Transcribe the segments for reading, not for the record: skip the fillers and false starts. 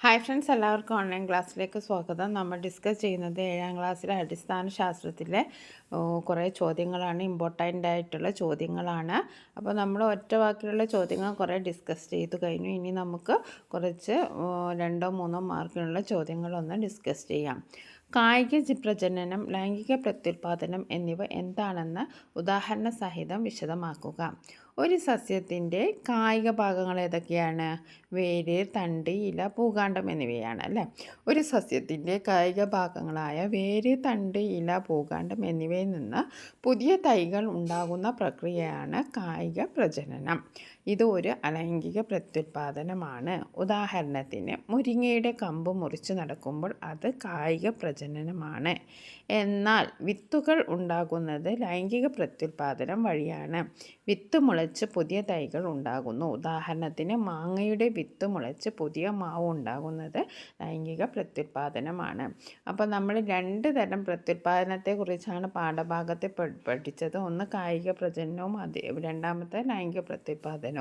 Hi friends, എല്ലാവർക്കും online ക്ലാസ്സിലേക്ക് സ്വാഗതം. നമ്മൾ ഡിസ്കസ് ചെയ്യുന്നത് 7ാം ക്ലാസ്സിലെ അടിസ്ഥാന ശാസ്ത്രത്തിലെ കുറേ ചോദ്യങ്ങളാണ്. ഇമ്പോർട്ടൻ്റ് ആയിട്ടുള്ള ചോദ്യങ്ങളാണ്. അപ്പോൾ നമ്മൾ ഒറ്റ വാക്കിലുള്ള ചോദ്യങ്ങൾ കുറേ ഡിസ്കസ് ചെയ്തു കഴിഞ്ഞു. ഇനി നമുക്ക് കുറച്ച് 2-3 മാർക്കിനുള്ള ചോദ്യങ്ങളൊന്ന് ഡിസ്കസ് ചെയ്യാം. കായിക പ്രജനനം, ലൈംഗിക പ്രത്യുൽപാദനം എന്നിവ എന്താണെന്ന് ഉദാഹരണ സഹിതം വിശദമാക്കുക. ഒരു സസ്യത്തിൻ്റെ കായിക ഭാഗങ്ങൾ ഏതൊക്കെയാണ്? വേര്, തണ്ട്, ഇല, പൂകാണ്ഡം എന്നിവയാണ് അല്ലേ. ഒരു സസ്യത്തിൻ്റെ കായിക ഭാഗങ്ങളായ വേര്, തണ്ട്, ഇല, പൂകാണ്ഡം എന്നിവയിൽ നിന്ന് പുതിയ തൈകൾ ഉണ്ടാകുന്ന പ്രക്രിയയാണ് കായിക പ്രജനനം. ഇത് ഒരു അലൈംഗിക പ്രത്യുൽപാദനമാണ്. ഉദാഹരണത്തിന് മുരിങ്ങയുടെ കമ്പ് മുറിച്ച് നടക്കുമ്പോൾ അത് കായിക പ്രജനനമാണ്. എന്നാൽ വിത്തുകൾ ഉണ്ടാകുന്നത് ലൈംഗിക പ്രത്യുൽപാദനം വഴിയാണ്. വിത്ത് മുളച്ച് പുതിയ തൈകൾ ഉണ്ടാകുന്നു. ഉദാഹരണത്തിന് മാങ്ങയുടെ വിത്ത് മുളച്ച് പുതിയ മാവ് ഉണ്ടാകുന്നത് ലൈംഗിക പ്രത്യുൽപാദനമാണ്. അപ്പോൾ നമ്മൾ 2 തരം പ്രത്യുൽപാദനത്തെക്കുറിച്ചാണ് പാഠഭാഗത്തെ പഠിച്ചത്. ഒന്ന് കായിക പ്രജനനവും രണ്ടാമത്തെ ലൈംഗിക പ്രത്യുൽപാദനവും.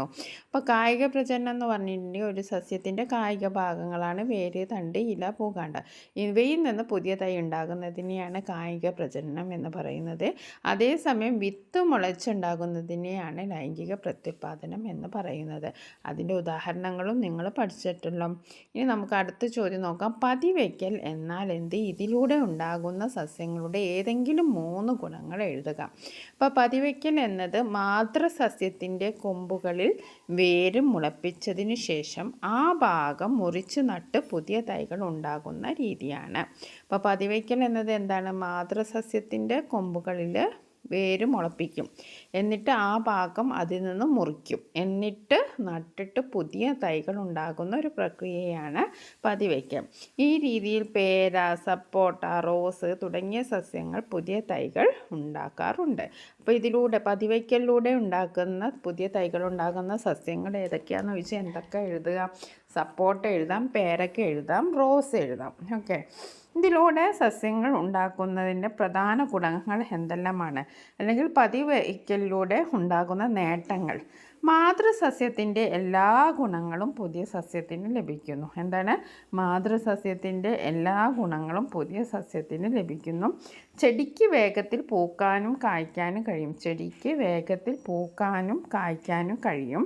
അപ്പോൾ കായിക പ്രജനനം എന്ന് പറഞ്ഞിട്ടുണ്ടെങ്കിൽ ഒരു സസ്യത്തിൻ്റെ കായിക ഭാഗങ്ങളാണ് വേര്, തണ്ട്, ഇല, പൂകാണ്ഡം. ഇവയിൽ നിന്ന് പുതിയ തൈ ഉണ്ടാകുന്നതിനെയാണ് കായിക പ്രജനനം എന്ന് പറയുന്നത്. അതേസമയം വിത്ത് മുളച്ചുണ്ടാകുന്നതിനെയാണ് ലൈംഗിക പ്രത്യുൽപാദനം എന്ന് പറയുന്നത്. അതിൻ്റെ ഉദാഹരണങ്ങളും നിങ്ങൾ പഠിച്ചിട്ടുള്ളൂ. ഇനി നമുക്ക് അടുത്ത ചോദ്യം നോക്കാം. പതിവയ്ക്കൽ എന്നാൽ എന്ത്? ഇതിലൂടെ ഉണ്ടാകുന്ന സസ്യങ്ങളുടെ ഏതെങ്കിലും 3 ഗുണങ്ങൾ എഴുതുക. അപ്പോൾ പതിവയ്ക്കൽ എന്നത് മാതൃസസ്യത്തിൻ്റെ കൊമ്പുകളിൽ വേര് മുളപ്പിച്ചതിന് ശേഷം ആ ഭാഗം മുറിച്ച് നട്ട് പുതിയ തൈകൾ ഉണ്ടാകുന്ന രീതിയാണ്. അപ്പോൾ പതിവയ്ക്കൽ എന്നത് എന്താണ്? മാതൃസസ്യത്തിൻ്റെ കൊമ്പുകളിൽ വേര് മുളപ്പിക്കും, എന്നിട്ട് ആ ഭാഗം അതിൽ നിന്ന് മുറിക്കും, എന്നിട്ട് നട്ടിട്ട് പുതിയ തൈകൾ ഉണ്ടാകുന്ന ഒരു പ്രക്രിയയാണ് പതിവയ്ക്കൽ. ഈ രീതിയിൽ പേര, സപ്പോട്ട, റോസ് തുടങ്ങിയ സസ്യങ്ങൾ പുതിയ തൈകൾ ഉണ്ടാക്കാറുണ്ട്. അപ്പോൾ ഇതിലൂടെ പതിവയ്ക്കലിലൂടെ ഉണ്ടാക്കുന്ന പുതിയ തൈകൾ ഉണ്ടാകുന്ന സസ്യങ്ങൾ ഏതൊക്കെയാണെന്ന് ചോദിച്ചാൽ എന്തൊക്കെ എഴുതുക? സപ്പോട്ട എഴുതാം, പേരക്ക എഴുതാം, റോസ് എഴുതാം. ഓക്കെ. ഇതിലൂടെ സസ്യങ്ങൾ ഉണ്ടാക്കുന്നതിൻ്റെ പ്രധാന ഗുണങ്ങൾ എന്തെല്ലാമാണ്? അല്ലെങ്കിൽ പതിവയ്ക്കലിലൂടെ ഉണ്ടാകുന്ന നേട്ടങ്ങൾ. മാതൃസസ്യത്തിൻ്റെ എല്ലാ ഗുണങ്ങളും പുതിയ സസ്യത്തിന് ലഭിക്കുന്നു. എന്താണ്? മാതൃസസ്യത്തിൻ്റെ എല്ലാ ഗുണങ്ങളും പുതിയ സസ്യത്തിന് ലഭിക്കുന്നു. ചെടിക്ക് വേഗത്തിൽ പൂക്കാനും കായ്ക്കാനും കഴിയും. ചെടിക്ക് വേഗത്തിൽ പൂക്കാനും കായ്ക്കാനും കഴിയും.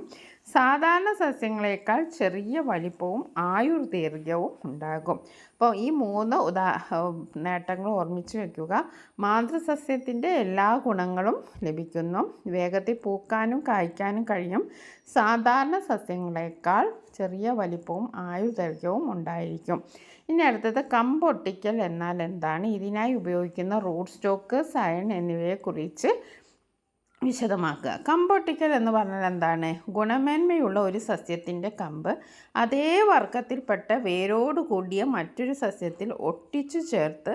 സാധാരണ സസ്യങ്ങളെക്കാൾ ചെറിയ വലിപ്പവും ആയുർദൈർഘ്യവും ഉണ്ടാകും. അപ്പോൾ ഈ 3 നേട്ടങ്ങൾ ഓർമ്മിച്ച് വയ്ക്കുക. മാതൃസസ്യത്തിൻ്റെ എല്ലാ ഗുണങ്ങളും ലഭിക്കുന്നു. വേഗത്തിൽ പൂക്കാനും കായ്ക്കാനും കഴിയും. സാധാരണ സസ്യങ്ങളെക്കാൾ ചെറിയ വലിപ്പവും ആയുർദൈർഘ്യവും ഉണ്ടായിരിക്കും. ഇനി അടുത്തത് കമ്പൊട്ടിക്കൽ എന്നാൽ എന്താണ്? ഇതിനായി ഉപയോഗിക്കുന്ന റൂട്ട് സ്റ്റോക്ക്, സയൺ എന്നിവയെക്കുറിച്ച് വിശദമാക്കുക. കമ്പൊട്ടിക്കൽ എന്ന് പറഞ്ഞാൽ എന്താണ്? ഗുണമേന്മയുള്ള ഒരു സസ്യത്തിൻ്റെ കമ്പ് അതേ വർഗത്തിൽപ്പെട്ട വേരോട് കൂടിയ മറ്റൊരു സസ്യത്തിൽ ഒട്ടിച്ചു ചേർത്ത്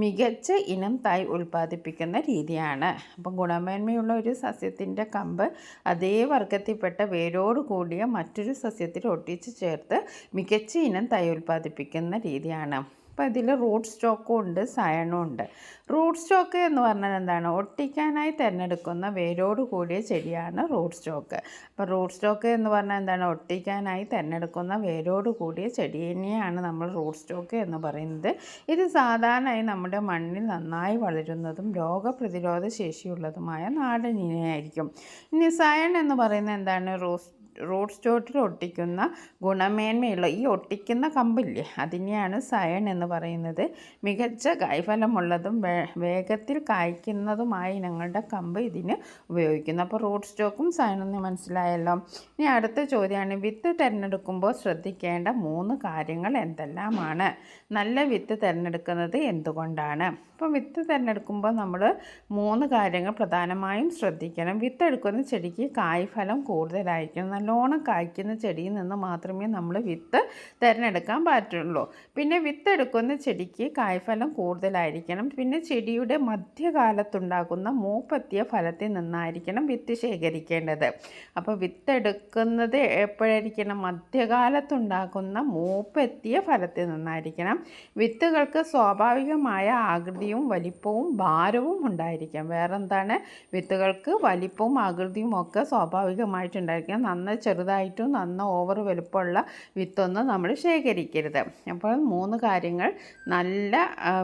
മികച്ച ഇനം തൈ ഉൽപ്പാദിപ്പിക്കുന്ന രീതിയാണ്. അപ്പം ഗുണമേന്മയുള്ള ഒരു സസ്യത്തിൻ്റെ കമ്പ് അതേ വർഗത്തിൽപ്പെട്ട വേരോട് കൂടിയ മറ്റൊരു സസ്യത്തിൽ ഒട്ടിച്ചു ചേർത്ത് മികച്ച ഇനം തൈ ഉൽപ്പാദിപ്പിക്കുന്ന രീതിയാണ്. അപ്പോൾ ഇതിൽ റൂട്ട് സ്റ്റോക്കും ഉണ്ട്, സയണും ഉണ്ട്. റൂട്ട് സ്റ്റോക്ക് എന്ന് പറഞ്ഞാൽ എന്താണ്? ഒട്ടിക്കാനായി തിരഞ്ഞെടുക്കുന്ന വേരോട് കൂടിയ ചെടിയാണ് റൂട്ട് സ്റ്റോക്ക്. അപ്പോൾ റൂട്ട് സ്റ്റോക്ക് എന്ന് പറഞ്ഞാൽ എന്താണ്? ഒട്ടിക്കാനായി തിരഞ്ഞെടുക്കുന്ന വേരോട് കൂടിയ ചെടിയെയാണ് നമ്മൾ റൂട്ട് സ്റ്റോക്ക് എന്ന് പറയുന്നത്. ഇത് സാധാരണയായി നമ്മുടെ മണ്ണിൽ നന്നായി വളരുന്നതും രോഗപ്രതിരോധ ശേഷിയുള്ളതുമായ നാടൻ ഇനയായിരിക്കും. ഇനി സയൺ എന്ന് പറയുന്നത് എന്താണ്? റൂട്ട് സ്റ്റോക്കിൽ ഒട്ടിക്കുന്ന ഗുണമേന്മയുള്ള ഈ ഒട്ടിക്കുന്ന കമ്പില്ലേ, അതിനെയാണ് സയൺ എന്ന് പറയുന്നത്. മികച്ച കായ്ഫലമുള്ളതും വേഗത്തിൽ കായ്ക്കുന്നതുമായ ഇനങ്ങളുടെ കമ്പ് ഇതിന് ഉപയോഗിക്കുന്നു. അപ്പോൾ റൂട്ട് സ്റ്റോക്കും സയണൊന്ന് മനസ്സിലായല്ലോ. ഇനി അടുത്ത ചോദ്യമാണ്, വിത്ത് തിരഞ്ഞെടുക്കുമ്പോൾ ശ്രദ്ധിക്കേണ്ട 3 കാര്യങ്ങൾ എന്തെല്ലാമാണ്? നല്ല വിത്ത് തിരഞ്ഞെടുക്കുന്നത് എന്തുകൊണ്ടാണ്? അപ്പോൾ വിത്ത് തിരഞ്ഞെടുക്കുമ്പോൾ നമ്മൾ 3 കാര്യങ്ങൾ പ്രധാനമായും ശ്രദ്ധിക്കണം. വിത്ത് എടുക്കുന്ന ചെടിക്ക് കായ്ഫലം കൂടുതലായിരിക്കണം. നല്ലോണം കായ്ക്കുന്ന ചെടിയിൽ നിന്ന് മാത്രമേ നമ്മൾ വിത്ത് തിരഞ്ഞെടുക്കാൻ പറ്റുള്ളൂ. പിന്നെ വിത്ത് എടുക്കുന്ന ചെടിക്ക് കായ്ഫലം കൂടുതലായിരിക്കണം. പിന്നെ ചെടിയുടെ മധ്യകാലത്തുണ്ടാകുന്ന മൂപ്പെത്തിയ ഫലത്തിൽ നിന്നായിരിക്കണം വിത്ത് ശേഖരിക്കേണ്ടത്. അപ്പോൾ വിത്ത് എടുക്കുന്നത് എപ്പോഴായിരിക്കണം? മധ്യകാലത്തുണ്ടാകുന്ന മൂപ്പെത്തിയ ഫലത്തിൽ നിന്നായിരിക്കണം. വിത്തുകൾക്ക് സ്വാഭാവികമായ ആകൃതിയും വലിപ്പവും ഭാരവും ഉണ്ടായിരിക്കാം. വേറെന്താണ്? വിത്തുകൾക്ക് വലിപ്പവും ആകൃതിയും ഒക്കെ സ്വാഭാവികമായിട്ടുണ്ടായിരിക്കാം. നന്ന ചെറുതായിട്ടും നന്ന ഓവർ വലുപ്പമുള്ള വിത്തൊന്നും നമ്മൾ ശേഖരിക്കരുത്. അപ്പോൾ 3 കാര്യങ്ങൾ: നല്ല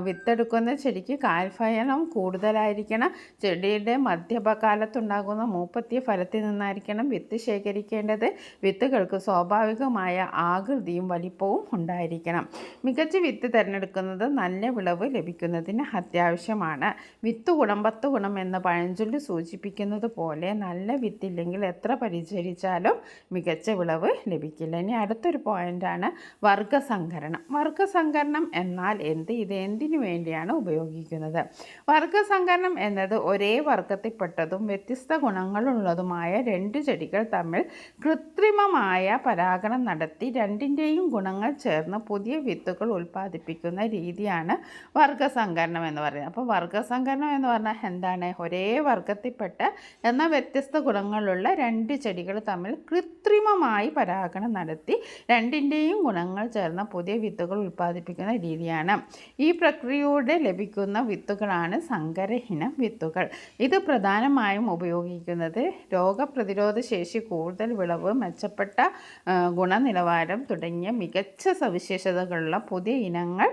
വിത്തെടുക്കുന്ന ചെടിക്ക് കാൽഫലം കൂടുതലായിരിക്കണം, ചെടിയുടെ മധ്യകാലത്തുണ്ടാകുന്ന മൂപ്പെത്തിയ ഫലത്തിൽ നിന്നായിരിക്കണം വിത്ത് ശേഖരിക്കേണ്ടത്, വിത്തുകൾക്ക് സ്വാഭാവികമായ ആകൃതിയും വലിപ്പവും ഉണ്ടായിരിക്കണം. മികച്ച വിത്ത് തിരഞ്ഞെടുക്കുന്നത് നല്ല വിളവ് ലഭിക്കുന്നതിന് അത്യാവശ്യമാണ്. വിത്ത് ഗുണം 10 ഗുണം എന്ന പഴഞ്ചൊല്ല് സൂചിപ്പിക്കുന്നത് പോലെ നല്ല വിത്തില്ലെങ്കിൽ എത്ര പരിചരിച്ചാലും മികച്ച വിളവ് ലഭിക്കില്ല. ഇനി അടുത്തൊരു പോയിൻ്റാണ് വർഗ്ഗസങ്കരണം. വർഗ്ഗസങ്കരണം എന്നാൽ ഇത് എന്തിനു വേണ്ടിയാണ് ഉപയോഗിക്കുന്നത്? വർഗ്ഗസങ്കരണം എന്നത് ഒരേ വർഗ്ഗത്തിൽപ്പെട്ടതും വ്യത്യസ്ത ഗുണങ്ങളുള്ളതുമായ 2 ചെടികൾ തമ്മിൽ കൃത്രിമമായ പരാഗണം നടത്തി രണ്ടിൻ്റെയും ഗുണങ്ങൾ ചേർന്ന് പുതിയ വിത്തുകൾ ഉൽപ്പാദിപ്പിക്കുന്ന രീതിയാണ് വർഗ്ഗസങ്കരണം എന്ന് പറയുന്നത്. അപ്പോൾ വർഗ്ഗസങ്കരണം എന്ന് പറഞ്ഞാൽ എന്താണ്? ഒരേ വർഗ്ഗത്തിൽപ്പെട്ട എന്നാൽ വ്യത്യസ്ത ഗുണങ്ങളുള്ള 2 ചെടികൾ തമ്മിൽ കൃത്രിമമായി പരാഗണം നടത്തി രണ്ടിൻ്റെയും ഗുണങ്ങൾ ചേർന്ന പുതിയ വിത്തുകൾ ഉൽപ്പാദിപ്പിക്കുന്ന രീതിയാണ്. ഈ പ്രക്രിയയോടെ ലഭിക്കുന്ന വിത്തുകളാണ് സങ്കരയിനം വിത്തുകൾ. ഇത് പ്രധാനമായും ഉപയോഗിക്കുന്നത് രോഗപ്രതിരോധ ശേഷി, കൂടുതൽ വിളവ്, മെച്ചപ്പെട്ട ഗുണനിലവാരം തുടങ്ങിയ മികച്ച സവിശേഷതകളുള്ള പുതിയ ഇനങ്ങൾ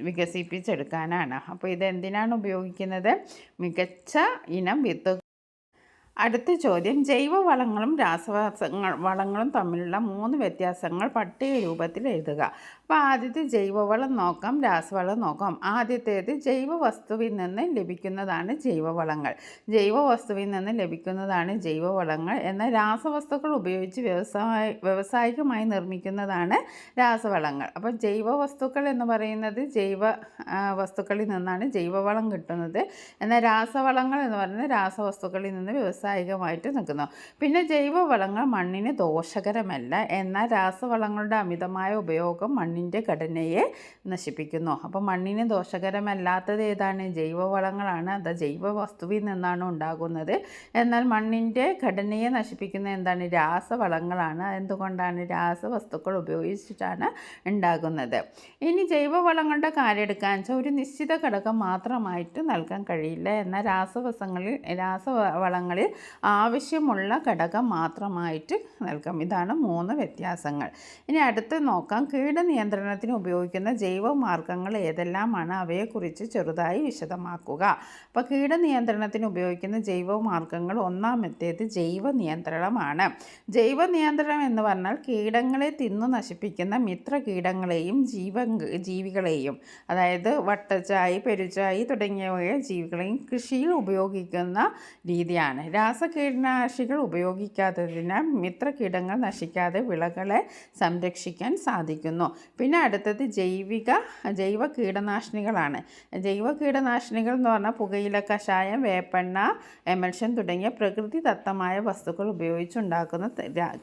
വികസിപ്പിച്ചെടുക്കാനാണ്. അപ്പോൾ ഇതെന്തിനാണ് ഉപയോഗിക്കുന്നത്? മികച്ച ഇനം വിത്തുകൾ. അടുത്ത ചോദ്യം: ജൈവവളങ്ങളും വളങ്ങളും തമ്മിലുള്ള 3 വ്യത്യാസങ്ങൾ പട്ടിക രൂപത്തിൽ എഴുതുക. അപ്പോൾ ആദ്യത്തെ ജൈവവളം നോക്കാം, രാസവളം നോക്കാം. ആദ്യത്തേത് ജൈവവസ്തുവിൽ നിന്ന് ലഭിക്കുന്നതാണ് ജൈവവളങ്ങൾ. ജൈവവസ്തുവിൽ നിന്ന് ലഭിക്കുന്നതാണ് ജൈവവളങ്ങൾ. എന്നാൽ രാസവസ്തുക്കൾ ഉപയോഗിച്ച് വ്യാവസായികമായി നിർമ്മിക്കുന്നതാണ് രാസവളങ്ങൾ. അപ്പോൾ ജൈവവസ്തുക്കൾ എന്ന് പറയുന്നത് ജൈവ വസ്തുക്കളിൽ നിന്നാണ് ജൈവവളം കിട്ടുന്നത്. എന്നാൽ രാസവളങ്ങൾ എന്ന് പറയുന്നത് രാസവസ്തുക്കളിൽ നിന്ന് വ്യാവസായികമായിട്ട് നിൽക്കുന്നു. പിന്നെ ജൈവവളങ്ങൾ മണ്ണിന് ദോഷകരമല്ല, എന്നാൽ രാസവളങ്ങളുടെ അമിതമായ ഉപയോഗം മണ്ണിൻ്റെ ഘടനയെ നശിപ്പിക്കുന്നു. അപ്പോൾ മണ്ണിന് ദോഷകരമല്ലാത്തത് ഏതാണ്? ജൈവവളങ്ങളാണ്. അത് ജൈവ വസ്തുവിൽ നിന്നാണ് ഉണ്ടാകുന്നത്. എന്നാൽ മണ്ണിൻ്റെ ഘടനയെ നശിപ്പിക്കുന്ന എന്താണ്? രാസവളങ്ങളാണ്. എന്തുകൊണ്ടാണ്? രാസവസ്തുക്കൾ ഉപയോഗിച്ചിട്ടാണ് ഉണ്ടാകുന്നത്. ഇനി ജൈവവളങ്ങളുടെ കാര്യം എടുക്കാൻ വെച്ചാൽ ഒരു നിശ്ചിത ഘടകം മാത്രമായിട്ട് നൽകാൻ കഴിയില്ല. എന്നാൽ രാസവളങ്ങളിൽ ആവശ്യമുള്ള ഘടകം മാത്രമായിട്ട് നൽകാം. ഇതാണ് 3 വ്യത്യാസങ്ങൾ. ഇനി അടുത്ത് നോക്കാം, കീടനിയന്ത്രണത്തിന് ഉപയോഗിക്കുന്ന ജൈവമാർഗ്ഗങ്ങൾ ഏതെല്ലാമാണ്? അവയെക്കുറിച്ച് ചെറുതായി വിശദമാക്കുക. അപ്പോൾ കീടനിയന്ത്രണത്തിന് ഉപയോഗിക്കുന്ന ജൈവമാർഗ്ഗങ്ങൾ: ഒന്നാമത്തേത് ജൈവ നിയന്ത്രണമാണ്. ജൈവ നിയന്ത്രണം എന്ന് പറഞ്ഞാൽ കീടങ്ങളെ തിന്നു നശിപ്പിക്കുന്ന മിത്രകീടങ്ങളെയും ജീവികളെയും, അതായത് വട്ടച്ചായി, പെരുച്ചായി തുടങ്ങിയ ജീവികളെയും കൃഷിയിൽ ഉപയോഗിക്കുന്ന രീതിയാണ്. രാസകീടനാശികൾ ഉപയോഗിക്കാത്തതിനാൽ മിത്രകീടങ്ങൾ നശിക്കാതെ വിളകളെ സംരക്ഷിക്കാൻ സാധിക്കുന്നു. പിന്നെ അടുത്തത് ജൈവ കീടനാശിനികളാണ്. ജൈവ കീടനാശിനികൾ എന്ന് പറഞ്ഞാൽ പുകയില കഷായം, വേപ്പെണ്ണ, എമൽഷൻ തുടങ്ങിയ പ്രകൃതിദത്തമായ വസ്തുക്കൾ ഉപയോഗിച്ചുണ്ടാക്കുന്ന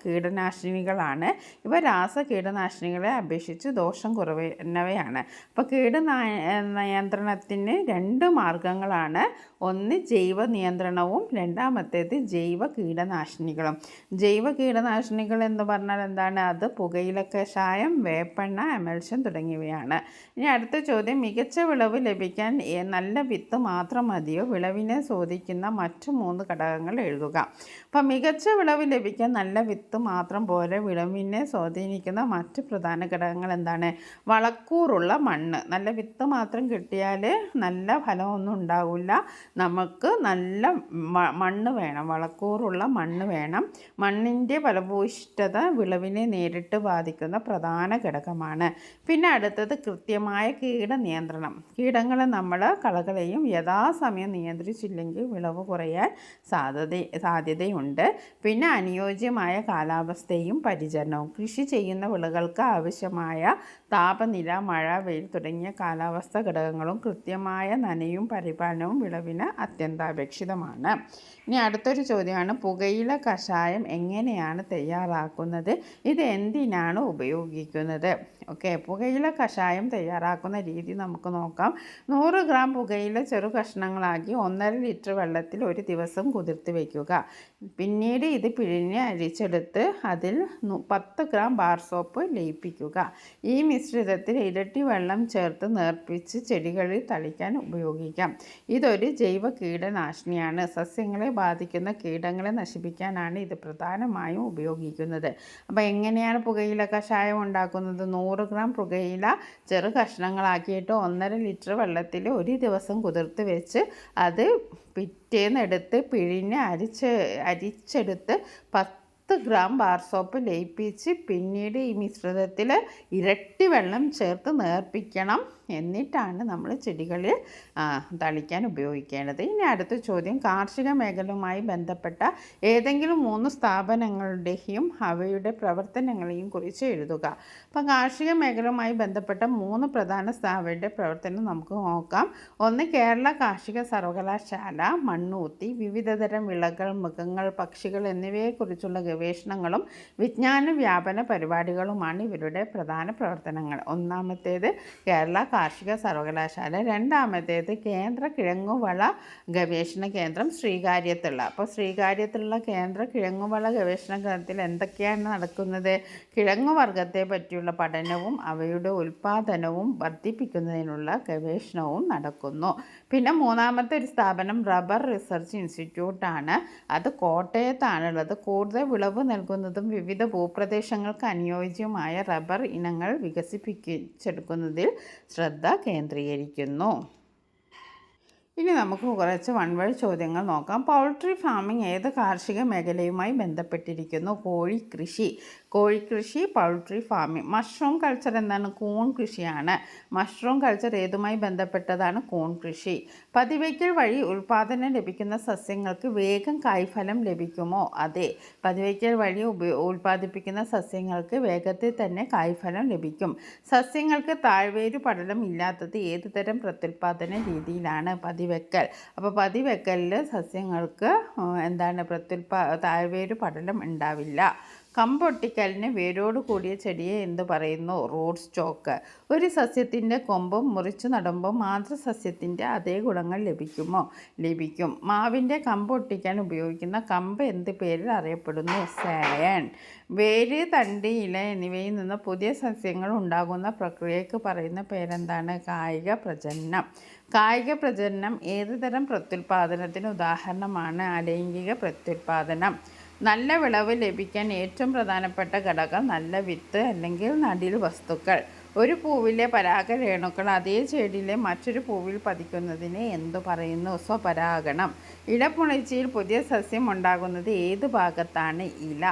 കീടനാശിനികളാണ്. ഇവ രാസകീടനാശിനികളെ അപേക്ഷിച്ച് ദോഷം കുറഞ്ഞവയാണ്. അപ്പോൾ കീടനിയന്ത്രണത്തിന് 2 മാർഗ്ഗങ്ങളാണ്. ഒന്ന് ജൈവ നിയന്ത്രണവും രണ്ടാമത്തേത് ജൈവ കീടനാശിനികളും. ജൈവ കീടനാശിനികൾ എന്ന് പറഞ്ഞാൽ എന്താണ്? അത് പുകയില കഷായം, വേപ്പെണ്ണ, എമൽഷൻ തുടങ്ങിയവയാണ്. ഇനി അടുത്ത ചോദ്യം: മികച്ച വിളവ് ലഭിക്കാൻ നല്ല വിത്ത് മാത്രം മതിയോ? വിളവിനെ സ്വാധീനിക്കുന്ന മറ്റു 3 ഘടകങ്ങൾ എഴുതുക. അപ്പം മികച്ച വിളവ് ലഭിക്കാൻ നല്ല വിത്ത് മാത്രം പോലെ വിളവിനെ സ്വാധീനിക്കുന്ന മറ്റ് പ്രധാന ഘടകങ്ങൾ എന്താണ്? വളക്കൂറുള്ള മണ്ണ്. നല്ല വിത്ത് മാത്രം കിട്ടിയാൽ നല്ല ഫലമൊന്നും ഉണ്ടാവില്ല. നമുക്ക് നല്ല മണ്ണ് വേണം, വളക്കൂറുള്ള മണ്ണ് വേണം. മണ്ണിൻ്റെ ഫലഭൂയിഷ്ഠത വിളവിനെ നേരിട്ട് ബാധിക്കുന്ന പ്രധാന ഘടകമാണ്. പിന്നെ അടുത്തത് കൃത്യമായ കീടനിയന്ത്രണം. കീടങ്ങളെ കളകളെയും യഥാസമയം നിയന്ത്രിച്ചില്ലെങ്കിൽ വിളവ് കുറയാൻ സാധ്യതയുണ്ട്. പിന്നെ അനുയോജ്യമായ കാലാവസ്ഥയും പരിചരണവും. കൃഷി ചെയ്യുന്ന വിളകൾക്ക് ആവശ്യമായ താപനില, മഴ, വെയിൽ തുടങ്ങിയ കാലാവസ്ഥ ഘടകങ്ങളും കൃത്യമായ നനയും പരിപാലനവും വിളവിന് അത്യന്താപേക്ഷിതമാണ്. ഇനി അടുത്തൊരു ചോദ്യമാണ്, പുകയില കഷായം എങ്ങനെയാണ് തയ്യാറാക്കുന്നത്? ഇത് എന്തിനാണ് ഉപയോഗിക്കുന്നത്? ഓക്കെ, പുകയില കഷായം തയ്യാറാക്കുന്ന രീതി നമുക്ക് നോക്കാം. 100 ഗ്രാം പുകയില ചെറു കഷ്ണങ്ങളാക്കി 1.5 ലിറ്റർ വെള്ളത്തിൽ ഒരു ദിവസം കുതിർത്ത് വയ്ക്കുക. പിന്നീട് ഇത് പിഴിഞ്ഞ് അരിച്ചെടുത്ത് അതിൽ 10 ഗ്രാം ബാർ സോപ്പ് ലയിപ്പിക്കുക. ഈ മിശ്രിതത്തിൽ ഇരട്ടി വെള്ളം ചേർത്ത് നേർപ്പിച്ച് ചെടികളിൽ തളിക്കാൻ ഉപയോഗിക്കാം. ഇതൊരു ജൈവ കീടനാശിനിയാണ്. സസ്യങ്ങളെ ബാധിക്കുന്ന കീടങ്ങളെ നശിപ്പിക്കാനാണ് ഇത് പ്രധാനമായും ഉപയോഗിക്കുന്നത്. അപ്പോൾ എങ്ങനെയാണ് പുകയില കഷായം ഉണ്ടാക്കുന്നത്? 100 ഗ്രാം പുകയില ചെറു കഷ്ണങ്ങളാക്കിയിട്ട് 1.5 ലിറ്റർ വെള്ളത്തിൽ ഒരു ദിവസം കുതിർത്ത് വെച്ച് അത് പിറ്റേന്നെടുത്ത് പിഴിഞ്ഞ് അരിച്ചെടുത്ത് 10 ഗ്രാം ബാർ സോപ്പ് ലയിപ്പിച്ച് പിന്നീട് ഈ മിശ്രിതത്തിൽ ഇരട്ടി വെള്ളം ചേർത്ത് നേർപ്പിക്കണം. എന്നിട്ടാണ് നമ്മൾ ചെടികളിൽ തളിക്കാൻ ഉപയോഗിക്കേണ്ടത്. ഇനി അടുത്ത ചോദ്യം, കാർഷിക മേഖലയുമായി ബന്ധപ്പെട്ട ഏതെങ്കിലും 3 സ്ഥാപനങ്ങളുടെയും അവയുടെ പ്രവർത്തനങ്ങളെയും കുറിച്ച് എഴുതുക. അപ്പം കാർഷിക മേഖലയുമായി ബന്ധപ്പെട്ട 3 പ്രധാന സ്ഥാപനങ്ങളുടെ പ്രവർത്തനം നമുക്ക് നോക്കാം. ഒന്ന്, കേരള കാർഷിക സർവകലാശാല മണ്ണൂത്തി വിവിധതരം വിളകൾ, മൃഗങ്ങൾ, പക്ഷികൾ എന്നിവയെക്കുറിച്ചുള്ള ഗവേഷണങ്ങളും വിജ്ഞാന വ്യാപന പരിപാടികളുമാണ് ഇവരുടെ പ്രധാന പ്രവർത്തനങ്ങൾ. ഒന്നാമത്തേത് കേരള കാർഷിക സർവകലാശാല, രണ്ടാമത്തേത് കേന്ദ്ര കിഴങ്ങുവള ഗവേഷണ കേന്ദ്രം ശ്രീകാര്യത്തുള്ള. അപ്പോൾ ശ്രീകാര്യത്തുള്ള കേന്ദ്ര കിഴങ്ങുവള ഗവേഷണ കേന്ദ്രത്തിൽ എന്തൊക്കെയാണ് നടക്കുന്നത്? കിഴങ്ങുവർഗത്തെ പറ്റിയുള്ള പഠനവും അവയുടെ ഉൽപ്പാദനവും വർദ്ധിപ്പിക്കുന്നതിനുള്ള ഗവേഷണവും നടക്കുന്നു. പിന്നെ മൂന്നാമത്തെ ഒരു സ്ഥാപനം റബ്ബർ റിസർച്ച് ഇൻസ്റ്റിറ്റ്യൂട്ടാണ്. അത് കോട്ടയത്താണുള്ളത്. കൂടുതൽ വിളവ് നൽകുന്നതും വിവിധ ഭൂപ്രദേശങ്ങൾക്ക് അനുയോജ്യമായ റബ്ബർ ഇനങ്ങൾ വികസിപ്പിച്ചെടുക്കുന്നതിൽ ശ്രദ്ധ കേന്ദ്രീകരിക്കുന്നു. ഇനി നമുക്ക് കുറച്ച് വൺ വേർഡ് ചോദ്യങ്ങൾ നോക്കാം. പൗൾട്രി ഫാമിംഗ് ഏത് കാർഷിക മേഖലയുമായി ബന്ധപ്പെട്ടിരിക്കുന്നു? കോഴിക്കൃഷി. Poultry farming. മഷ്റൂം കൾച്ചർ എന്താണ്? കൂൺ കൃഷിയാണ്. മഷ്റൂം കൾച്ചർ ഏതുമായി ബന്ധപ്പെട്ടതാണ്? കൂൺ കൃഷി. പതിവയ്ക്കൽ വഴി ഉൽപ്പാദനം ലഭിക്കുന്ന സസ്യങ്ങൾക്ക് വേഗം കായ്ഫലം ലഭിക്കുമോ? അതെ, പതിവയ്ക്കൽ വഴി ഉൽപ്പാദിപ്പിക്കുന്ന സസ്യങ്ങൾക്ക് വേഗത്തിൽ തന്നെ കായ്ഫലം ലഭിക്കും. സസ്യങ്ങൾക്ക് താഴ്വേരു പടലം ഇല്ലാത്തത് ഏത് തരം പ്രത്യുൽപാദന രീതിയിലാണ്? പതിവയ്ക്കൽ. അപ്പോൾ പതിവയ്ക്കലിൽ സസ്യങ്ങൾക്ക് താഴ്വേരു പടലം ഉണ്ടാവില്ല. കമ്പൊട്ടിക്കലിന് വേരോട് കൂടിയ ചെടിയെ എന്ത് പറയുന്നു? Root stock. ഒരു സസ്യത്തിൻ്റെ കൊമ്പ് മുറിച്ചു നടുമ്പോൾ മാതൃസസ്യത്തിൻ്റെ അതേ ഗുണങ്ങൾ ലഭിക്കും. മാവിൻ്റെ കമ്പൊട്ടിക്കാൻ ഉപയോഗിക്കുന്ന കമ്പ് എന്ത് പേരിൽ അറിയപ്പെടുന്നു? സയൻ. വേര്, തണ്ട്, ഇല എന്നിവയിൽ നിന്ന് പുതിയ സസ്യങ്ങൾ ഉണ്ടാകുന്ന പ്രക്രിയയ്ക്ക് പറയുന്ന പേരെന്താണ്? കായിക പ്രജനനം. കായിക പ്രജനനം ഏത് തരം പ്രത്യുൽപാദനത്തിന് ഉദാഹരണമാണ്? അലൈംഗിക പ്രത്യുൽപാദനം. നല്ല വിളവ് ലഭിക്കാൻ ഏറ്റവും പ്രധാനപ്പെട്ട ഘടകം നല്ല വിത്ത് അല്ലെങ്കിൽ നടീൽ വസ്തുക്കൾ. ഒരു പൂവിലെ പരാഗരേണുക്കൾ അതേ ചെടിയിലെ മറ്റൊരു പൂവിൽ പതിക്കുന്നതിനെ എന്തു പറയുന്നു? സ്വപരാഗണം. ഇടപ്പുണർച്ചയിൽ പുതിയ സസ്യം ഉണ്ടാകുന്നത് ഏത് ഭാഗത്താണ്? ഇല.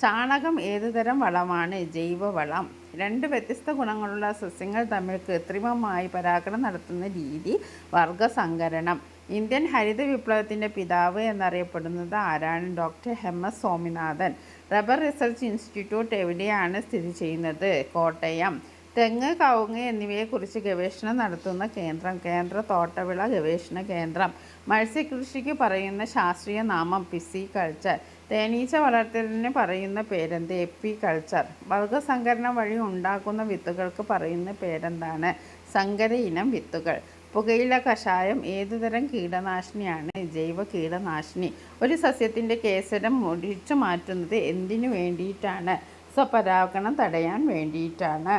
ചാണകം ഏതുതരം വളമാണ്? ജൈവവളം. 2 വ്യത്യസ്ത ഗുണങ്ങളുള്ള സസ്യങ്ങൾ തമ്മിൽ കൃത്രിമമായി പരാഗണം നടത്തുന്ന രീതി വർഗസങ്കരണം. ഇന്ത്യൻ ഹരിത വിപ്ലവത്തിൻ്റെ പിതാവ് എന്നറിയപ്പെടുന്നത് ആരാണ്? Doctor MS Swaminathan. Rubber research institute എവിടെയാണ് സ്ഥിതി ചെയ്യുന്നത്? കോട്ടയം. തെങ്ങ്, കവുങ്ങ് എന്നിവയെക്കുറിച്ച് ഗവേഷണം നടത്തുന്ന കേന്ദ്രം? കേന്ദ്ര തോട്ടവിള ഗവേഷണ കേന്ദ്രം. മത്സ്യകൃഷിക്ക് പറയുന്ന ശാസ്ത്രീയ നാമം? പിസികൾച്ചർ. തേനീച്ച വളർത്തലിന് പറയുന്ന പേരെന്ത്? എപ്പികൾച്ചർ. വർഗസങ്കരണം വഴി ഉണ്ടാക്കുന്ന വിത്തുകൾക്ക് പറയുന്ന പേരെന്താണ്? സങ്കര ഇനം വിത്തുകൾ. പുകയില കഷായം ഏതുതരം കീടനാശിനിയാണ്? ജൈവ കീടനാശിനി. ഒരു സസ്യത്തിൻ്റെ കേസരം മുറിച്ചു മാറ്റുന്നത് എന്തിനു വേണ്ടിയിട്ടാണ്? സ്വപരാഗണം തടയാൻ വേണ്ടിയിട്ടാണ്.